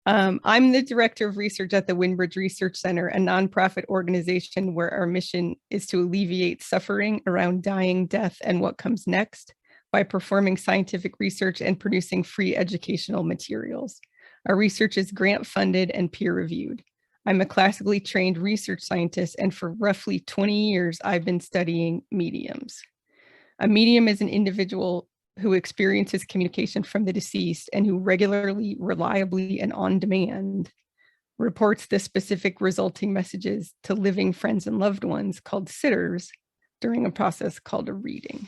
I'm the director of research at the Windbridge Research Center, a nonprofit organization where our mission is to alleviate suffering around dying, death, and what comes next by performing scientific research and producing free educational materials. Our research is grant funded and peer reviewed. I'm a classically trained research scientist, and for roughly 20 years, I've been studying mediums. A medium is an individual who experiences communication from the deceased and who regularly, reliably, and on demand reports the specific resulting messages to living friends and loved ones, called sitters, during a process called a reading.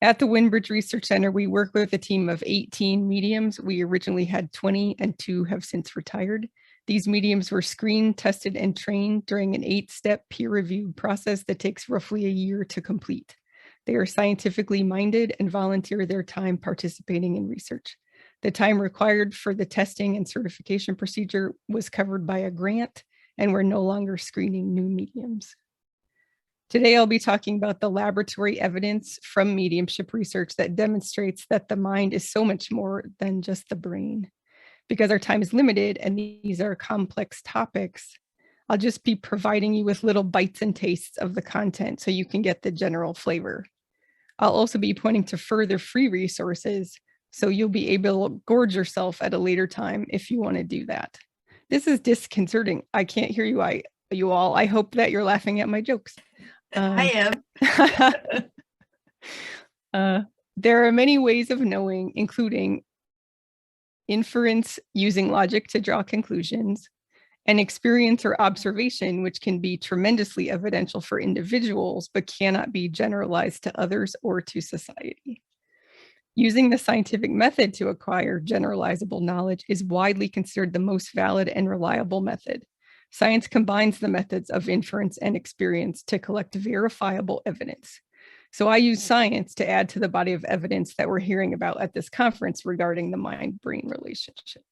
At the Windbridge Research Center, we work with a team of 18 mediums. We originally had 20 and 2 have since retired. These mediums were screened, tested, and trained during an 8-step peer-reviewed process that takes roughly a year to complete. They are scientifically minded and volunteer their time participating in research. The time required for the testing and certification procedure was covered by a grant, and we're no longer screening new mediums. Today, I'll be talking about the laboratory evidence from mediumship research that demonstrates that the mind is so much more than just the brain. Because our time is limited and these are complex topics, I'll just be providing you with little bites and tastes of the content so you can get the general flavor. I'll also be pointing to further free resources so you'll be able to gorge yourself at a later time if you want to do that. This is disconcerting. I can't hear you all. I hope that you're laughing at my jokes. I am. There are many ways of knowing, including inference using logic to draw conclusions, and experience or observation, which can be tremendously evidential for individuals, but cannot be generalized to others or to society. Using the scientific method to acquire generalizable knowledge is widely considered the most valid and reliable method. Science combines the methods of inference and experience to collect verifiable evidence. So I use science to add to the body of evidence that we're hearing about at this conference regarding the mind-brain relationship.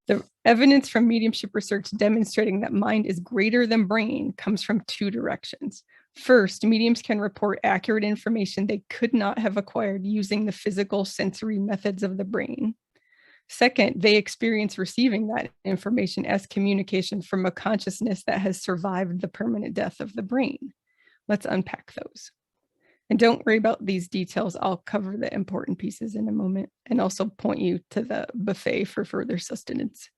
The evidence from mediumship research demonstrating that mind is greater than brain comes from 2 directions. First, mediums can report accurate information they could not have acquired using the physical sensory methods of the brain. Second, they experience receiving that information as communication from a consciousness that has survived the permanent death of the brain. Let's unpack those. And don't worry about these details. I'll cover the important pieces in a moment and also point you to the buffet for further sustenance.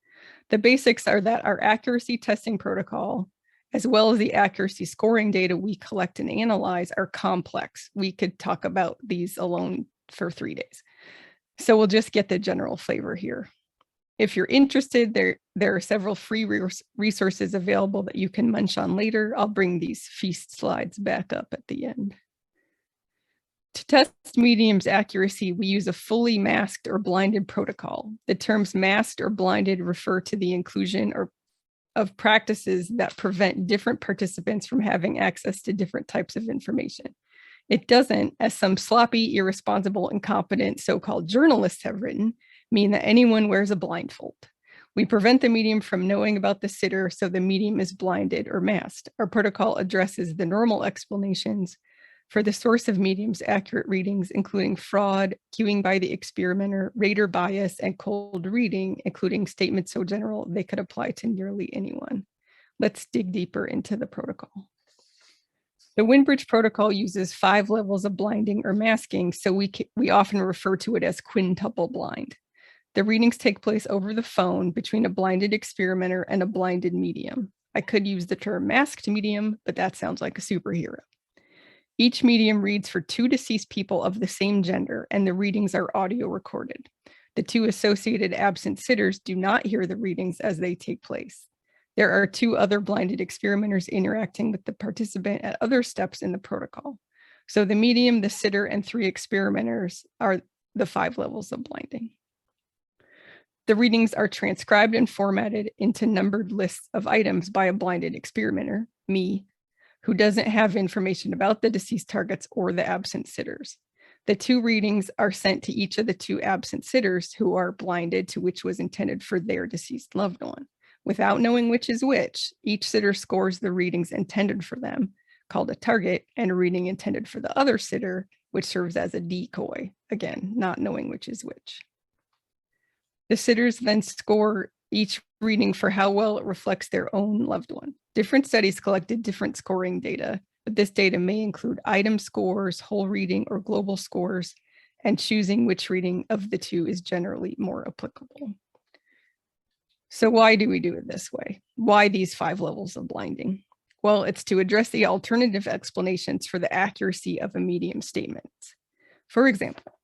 The basics are that our accuracy testing protocol, as well as the accuracy scoring data we collect and analyze, are complex. We could talk about these alone for 3 days. So we'll just get the general flavor here. If you're interested, there are several free resources available that you can munch on later. I'll bring these feast slides back up at the end. To test medium's accuracy, we use a fully masked or blinded protocol. The terms masked or blinded refer to the inclusion of practices that prevent different participants from having access to different types of information. It doesn't, as some sloppy, irresponsible, incompetent so-called journalists have written, mean that anyone wears a blindfold. We prevent the medium from knowing about the sitter, so the medium is blinded or masked. Our protocol addresses the normal explanations for the source of medium's accurate readings, including fraud, cueing by the experimenter, rater bias, and cold reading, including statements so general they could apply to nearly anyone. Let's dig deeper into the protocol. The Windbridge protocol uses 5 levels of blinding or masking, so we often refer to it as quintuple-blind. The readings take place over the phone between a blinded experimenter and a blinded medium. I could use the term masked medium, but that sounds like a superhero. Each medium reads for 2 deceased people of the same gender, and the readings are audio recorded. The 2 associated absent sitters do not hear the readings as they take place. There are 2 other blinded experimenters interacting with the participant at other steps in the protocol. So the medium, the sitter, and 3 experimenters are the 5 levels of blinding. The readings are transcribed and formatted into numbered lists of items by a blinded experimenter, me, who doesn't have information about the deceased targets or the absent sitters. The 2 readings are sent to each of the 2 absent sitters who are blinded to which was intended for their deceased loved one. Without knowing which is which, each sitter scores the readings intended for them, called a target, and a reading intended for the other sitter, which serves as a decoy, again, not knowing which is which. The sitters then score each reading for how well it reflects their own loved one. Different studies collected different scoring data, but this data may include item scores, whole reading, or global scores, and choosing which reading of the two is generally more applicable. So why do we do it this way? Why these 5 levels of blinding? Well, it's to address the alternative explanations for the accuracy of a medium statement. For example,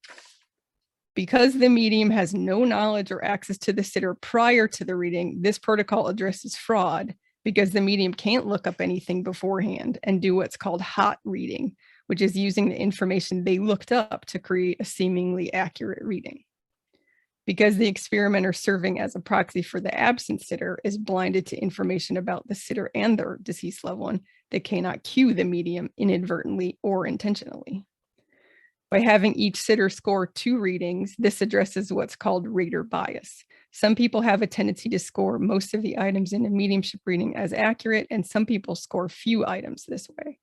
because the medium has no knowledge or access to the sitter prior to the reading, this protocol addresses fraud because the medium can't look up anything beforehand and do what's called hot reading, which is using the information they looked up to create a seemingly accurate reading. Because the experimenter serving as a proxy for the absent sitter is blinded to information about the sitter and their deceased loved one, they cannot cue the medium inadvertently or intentionally. By having each sitter score 2 readings, this addresses what's called rater bias. Some people have a tendency to score most of the items in a mediumship reading as accurate, and some people score few items this way.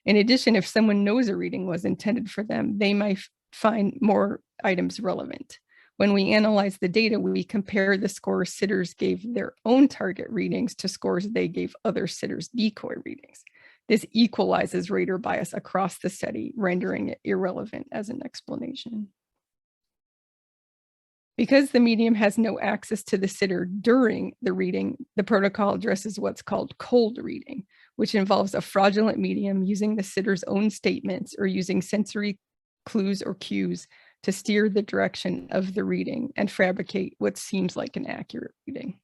In addition, if someone knows a reading was intended for them, they might find more items relevant. When we analyze the data, we compare the scores sitters gave their own target readings to scores they gave other sitters' decoy readings. This equalizes rater bias across the study, rendering it irrelevant as an explanation. Because the medium has no access to the sitter during the reading, the protocol addresses what's called cold reading, which involves a fraudulent medium using the sitter's own statements or using sensory clues or cues to steer the direction of the reading and fabricate what seems like an accurate reading.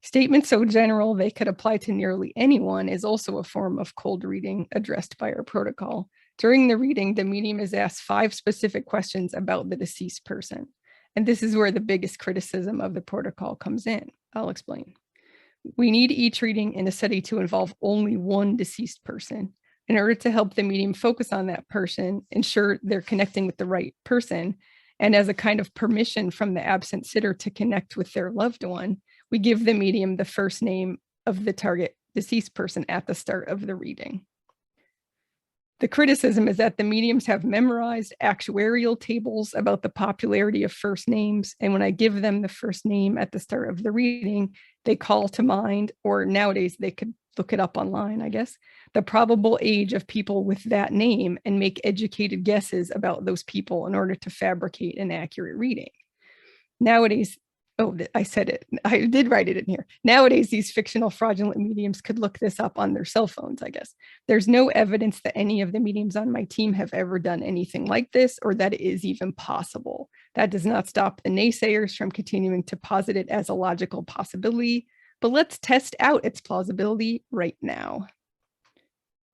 Statements so general they could apply to nearly anyone is also a form of cold reading addressed by our protocol. During the reading, the medium is asked 5 specific questions about the deceased person. And this is where the biggest criticism of the protocol comes in. I'll explain. We need each reading in a study to involve only one deceased person. In order to help the medium focus on that person, ensure they're connecting with the right person, and as a kind of permission from the absent sitter to connect with their loved one, we give the medium the first name of the target deceased person at the start of the reading. The criticism is that the mediums have memorized actuarial tables about the popularity of first names, and when I give them the first name at the start of the reading, they call to mind, or nowadays they could look it up online, I guess, the probable age of people with that name and make educated guesses about those people in order to fabricate an accurate reading. Nowadays, oh, I said it. I did write it in here. Nowadays, these fictional fraudulent mediums could look this up on their cell phones, I guess. There's no evidence that any of the mediums on my team have ever done anything like this or that it is even possible. That does not stop the naysayers from continuing to posit it as a logical possibility, but let's test out its plausibility right now.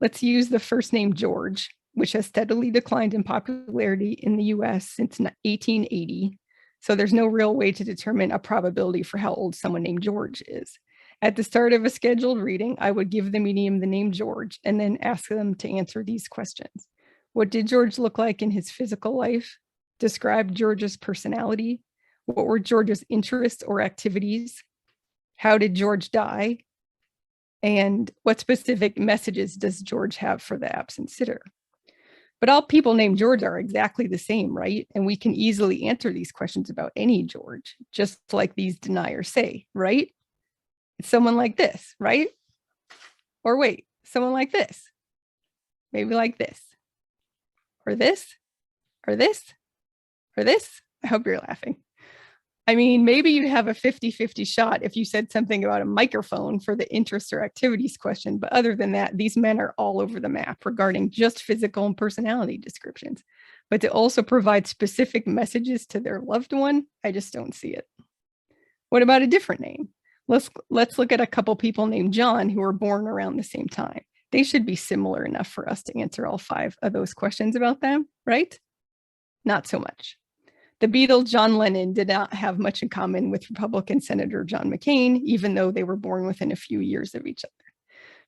Let's use the first name George, which has steadily declined in popularity in the US since 1880. So there's no real way to determine a probability for how old someone named George is. At the start of a scheduled reading, I would give the medium the name George and then ask them to answer these questions. What did George look like in his physical life? Describe George's personality. What were George's interests or activities? How did George die? And what specific messages does George have for the absent sitter? But all people named George are exactly the same, right? And we can easily answer these questions about any George, just like these deniers say, right? It's someone like this, right? Or wait, someone like this. Maybe like this. Or this. Or this. Or this. I hope you're laughing. I mean, maybe you'd have a 50-50 shot if you said something about a microphone for the interests or activities question. But other than that, these men are all over the map regarding just physical and personality descriptions. But to also provide specific messages to their loved one, I just don't see it. What about a different name? Let's look at a couple people named John who were born around the same time. They should be similar enough for us to answer all 5 of those questions about them, right? Not so much. The Beatle John Lennon did not have much in common with Republican Senator John McCain, even though they were born within a few years of each other.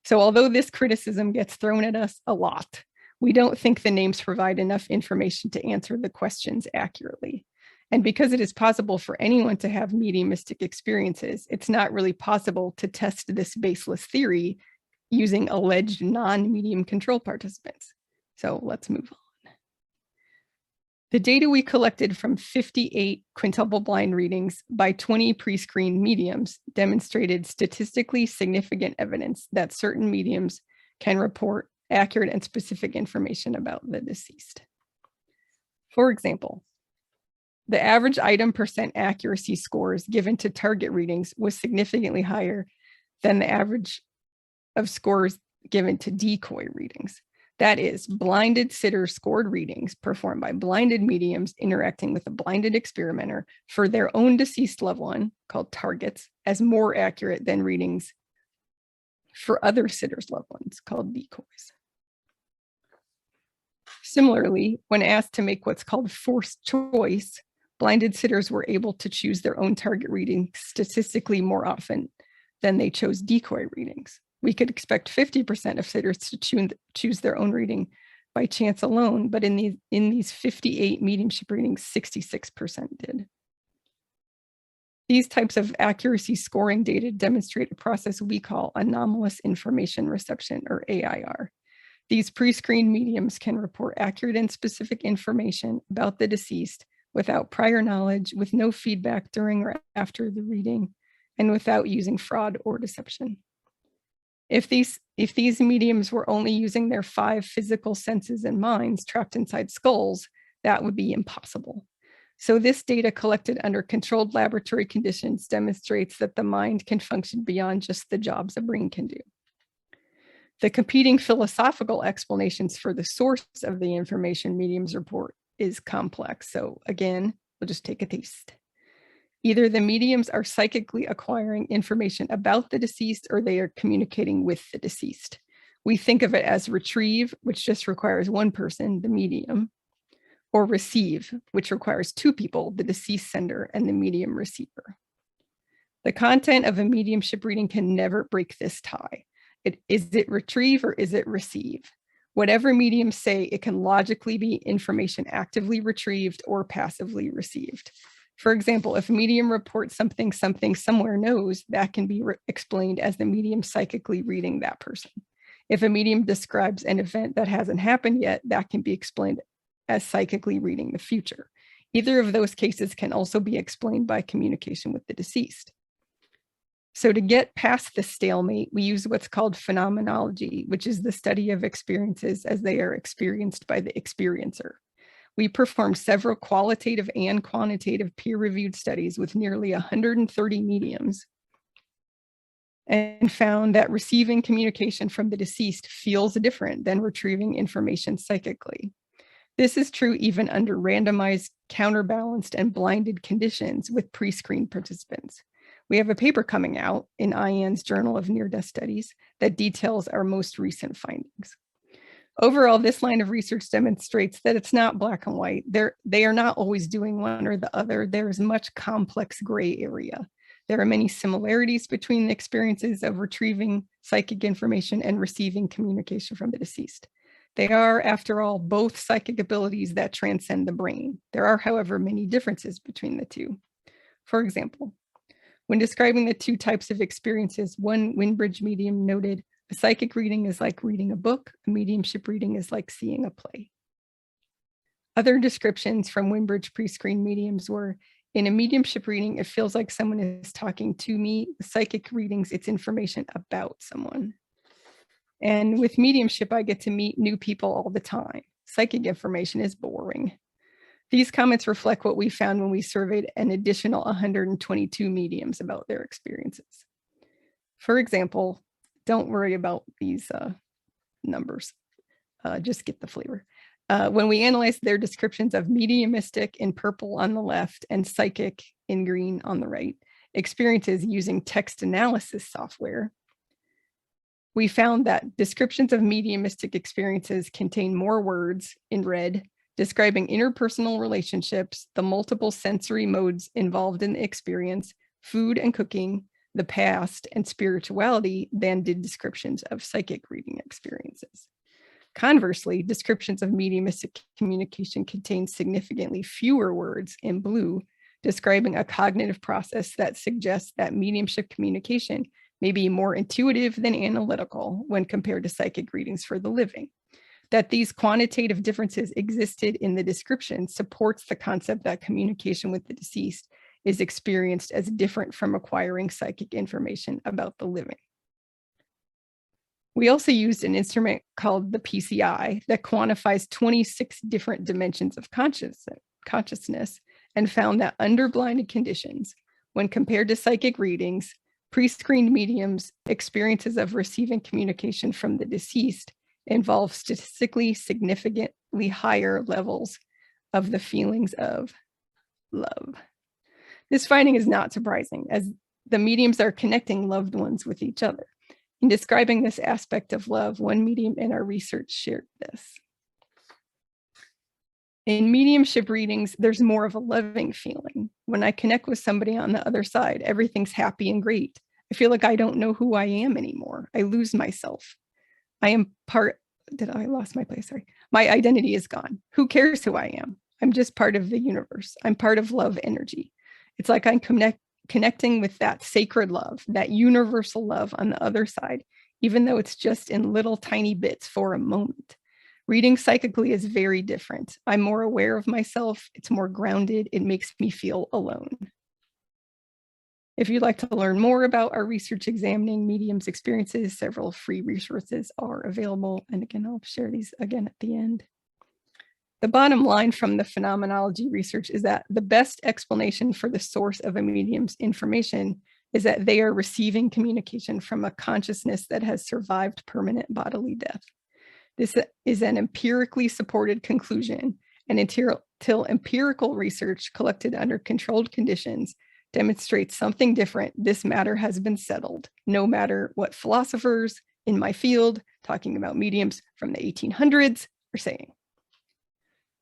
So although this criticism gets thrown at us a lot, we don't think the names provide enough information to answer the questions accurately. And because it is possible for anyone to have mediumistic experiences, it's not really possible to test this baseless theory using alleged non-medium control participants. So let's move on. The data we collected from 58 quintuple-blind readings by 20 pre-screened mediums demonstrated statistically significant evidence that certain mediums can report accurate and specific information about the deceased. For example, the average item percent accuracy scores given to target readings was significantly higher than the average of scores given to decoy readings. That is, blinded sitters scored readings performed by blinded mediums interacting with a blinded experimenter for their own deceased loved one, called targets, as more accurate than readings for other sitters' loved ones, called decoys. Similarly, when asked to make what's called forced choice, blinded sitters were able to choose their own target reading statistically more often than they chose decoy readings. We could expect 50% of sitters to choose their own reading by chance alone, but in these 58 mediumship readings, 66% did. These types of accuracy scoring data demonstrate a process we call anomalous information reception, or AIR. These pre-screened mediums can report accurate and specific information about the deceased without prior knowledge, with no feedback during or after the reading, and without using fraud or deception. If these mediums were only using their 5 physical senses and minds trapped inside skulls, that would be impossible. So this data collected under controlled laboratory conditions demonstrates that the mind can function beyond just the jobs a brain can do. The competing philosophical explanations for the source of the information mediums report is complex. So again, we'll just take a taste. Either the mediums are psychically acquiring information about the deceased, or they are communicating with the deceased. We think of it as retrieve, which just requires one person, the medium, or receive, which requires 2 people, the deceased sender and the medium receiver. The content of a mediumship reading can never break this tie. Is it retrieve or is it receive? Whatever mediums say, it can logically be information actively retrieved or passively received. For example, if a medium reports something somewhere knows, that can be explained as the medium psychically reading that person. If a medium describes an event that hasn't happened yet, that can be explained as psychically reading the future. Either of those cases can also be explained by communication with the deceased. So to get past the stalemate, we use what's called phenomenology, which is the study of experiences as they are experienced by the experiencer. We performed several qualitative and quantitative peer-reviewed studies with nearly 130 mediums and found that receiving communication from the deceased feels different than retrieving information psychically. This is true even under randomized, counterbalanced, and blinded conditions with pre-screened participants. We have a paper coming out in IANDS Journal of Near-Death Studies that details our most recent findings. Overall, this line of research demonstrates that it's not black and white. They are not always doing one or the other. There is much complex gray area. There are many similarities between the experiences of retrieving psychic information and receiving communication from the deceased. They are, after all, both psychic abilities that transcend the brain. There are, however, many differences between the two. For example, when describing the 2 types of experiences, one Windbridge medium noted, a psychic reading is like reading a book, a mediumship reading is like seeing a play. Other descriptions from Windbridge pre-screened mediums were, in a mediumship reading, it feels like someone is talking to me. Psychic readings, it's information about someone. And with mediumship, I get to meet new people all the time. Psychic information is boring. These comments reflect what we found when we surveyed an additional 122 mediums about their experiences. For example, don't worry about these numbers, just get the flavor. When we analyzed their descriptions of mediumistic in purple on the left and psychic in green on the right, experiences using text analysis software, we found that descriptions of mediumistic experiences contain more words in red, describing interpersonal relationships, the multiple sensory modes involved in the experience, food and cooking, the past, and spirituality than did descriptions of psychic reading experiences. Conversely, descriptions of mediumistic communication contain significantly fewer words in blue, describing a cognitive process that suggests that mediumship communication may be more intuitive than analytical when compared to psychic readings for the living. That these quantitative differences existed in the description supports the concept that communication with the deceased is experienced as different from acquiring psychic information about the living. We also used an instrument called the PCI that quantifies 26 different dimensions of consciousness and found that under blinded conditions, when compared to psychic readings, pre-screened mediums' experiences of receiving communication from the deceased involve statistically significantly higher levels of the feelings of love. This finding is not surprising, as the mediums are connecting loved ones with each other. In describing this aspect of love, one medium in our research shared this. In mediumship readings, there's more of a loving feeling. When I connect with somebody on the other side, everything's happy and great. I feel like I don't know who I am anymore. I lose myself. I lost my place? Sorry. My identity is gone. Who cares who I am? I'm just part of the universe. I'm part of love energy. It's like I'm connecting with that sacred love, that universal love on the other side, even though it's just in little tiny bits for a moment. Reading psychically is very different. I'm more aware of myself. It's more grounded. It makes me feel alone. If you'd like to learn more about our research examining mediums' experiences, several free resources are available. And again, I'll share these again at the end. The bottom line from the phenomenology research is that the best explanation for the source of a medium's information is that they are receiving communication from a consciousness that has survived permanent bodily death. This is an empirically supported conclusion, and until empirical research collected under controlled conditions demonstrates something different, this matter has been settled, no matter what philosophers in my field, talking about mediums from the 1800s, are saying.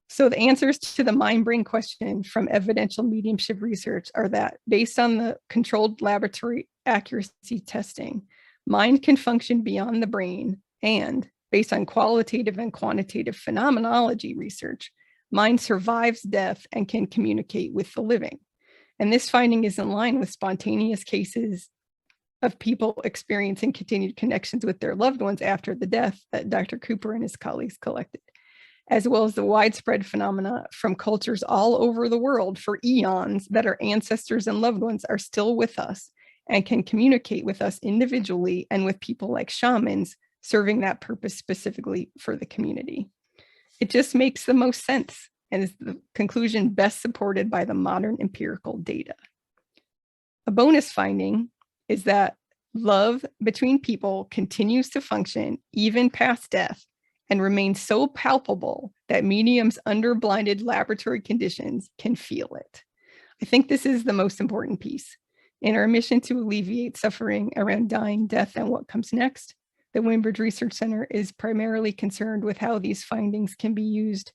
So the answers to the mind-brain question from evidential mediumship research are that, based on the controlled laboratory accuracy testing, mind can function beyond the brain, and based on qualitative and quantitative phenomenology research, mind survives death and can communicate with the living. And this finding is in line with spontaneous cases of people experiencing continued connections with their loved ones after the death that Dr. Cooper and his colleagues collected, as well as the widespread phenomena from cultures all over the world for eons that our ancestors and loved ones are still with us and can communicate with us individually and with people like shamans serving that purpose specifically for the community. It just makes the most sense and is the conclusion best supported by the modern empirical data. A bonus finding is that love between people continues to function even past death and remains so palpable that mediums under blinded laboratory conditions can feel it. I think this is the most important piece. In our mission to alleviate suffering around dying, death, and what comes next, the Windbridge Research Center is primarily concerned with how these findings can be used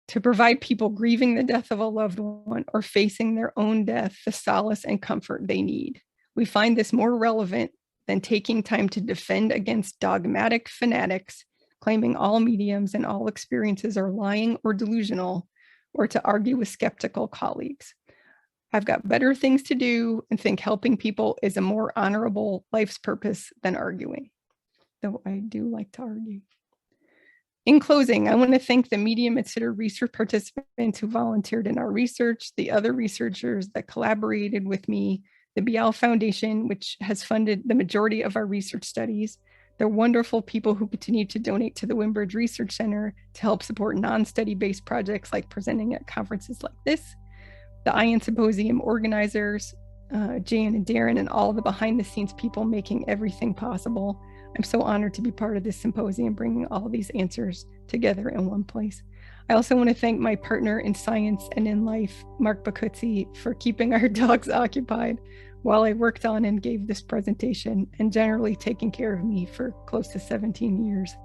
to provide people grieving the death of a loved one or facing their own death the solace and comfort they need. We find this more relevant than taking time to defend against dogmatic fanatics claiming all mediums and all experiences are lying or delusional, or to argue with skeptical colleagues. I've got better things to do and think helping people is a more honorable life's purpose than arguing, though I do like to argue. In closing, I want to thank the Medium and Sitter research participants who volunteered in our research, the other researchers that collaborated with me, the Bial Foundation, which has funded the majority of our research studies, the wonderful people who continue to donate to the Windbridge Research Center to help support non-study-based projects like presenting at conferences like this, the IANDS Symposium organizers, Jan and Darren, and all the behind-the-scenes people making everything possible. I'm so honored to be part of this symposium, bringing all these answers together in one place. I also want to thank my partner in science and in life, Mark Bacuzzi, for keeping our dogs occupied while I worked on and gave this presentation, and generally taking care of me for close to 17 years.